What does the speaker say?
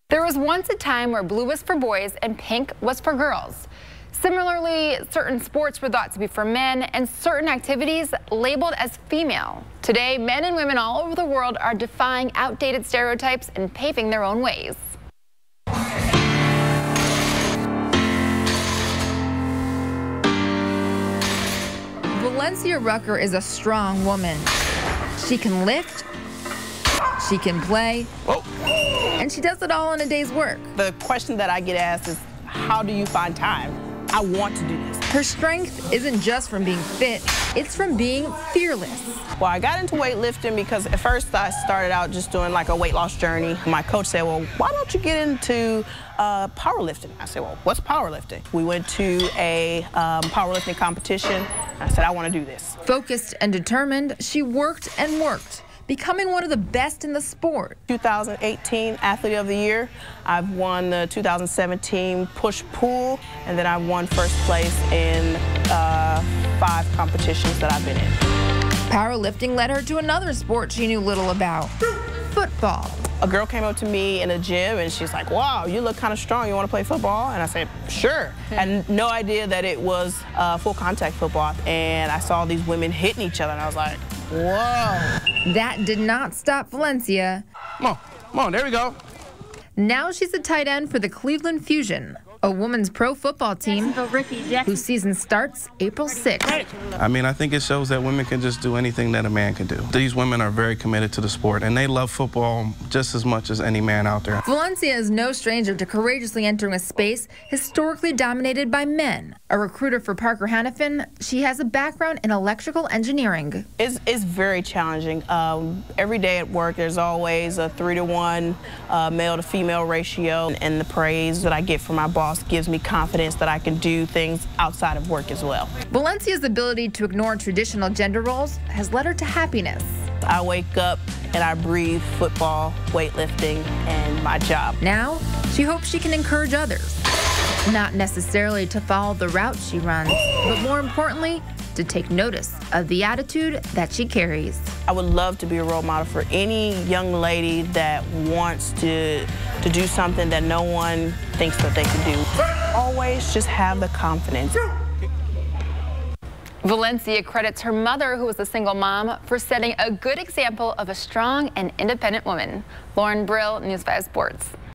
There was once a time where blue was for boys and pink was for girls. Similarly, certain sports were thought to be for men and certain activities labeled as female. Today, men and women all over the world are defying outdated stereotypes and paving their own ways. Valencia Rucker is a strong woman. She can lift, she can play, and she does it all in a day's work. The question that I get asked is, how do you find time? I want to do this. Her strength isn't just from being fit, it's from being fearless. Well, I got into weightlifting because at first I started out just doing like a weight loss journey. My coach said, well, why don't you get into powerlifting? I said, well, what's powerlifting? We went to a powerlifting competition. I said, I want to do this. Focused and determined, she worked and worked, becoming one of the best in the sport. 2018 Athlete of the Year. I've won the 2017 push-pull, and then I won first place in 5 competitions that I've been in. Powerlifting led her to another sport she knew little about, football. A girl came up to me in a gym and she's like, wow, you look kind of strong. You want to play football? And I said, sure. I had no idea that it was full contact football. And I saw these women hitting each other and I was like, whoa. That did not stop Valencia. Come on, there we go. Now she's a tight end for the Cleveland Fusion, a women's pro football team whose season starts April 6th. I mean, I think it shows that women can just do anything that a man can do. These women are very committed to the sport, and they love football just as much as any man out there. Valencia is no stranger to courageously entering a space historically dominated by men. A recruiter for Parker Hannafin, she has a background in electrical engineering. It's very challenging. Every day at work, there's always a 3-to-1 male to female ratio, and the praise that I get from my boss gives me confidence that I can do things outside of work as well. Valencia's ability to ignore traditional gender roles has led her to happiness. I wake up and I breathe football, weightlifting, and my job. Now, she hopes she can encourage others, not necessarily to follow the route she runs, but more importantly, to take notice of the attitude that she carries. I would love to be a role model for any young lady that wants to do something that no one thinks that they can do. Always just have the confidence. Valencia credits her mother, who was a single mom, for setting a good example of a strong and independent woman. Lauren Brill, News 5 Sports.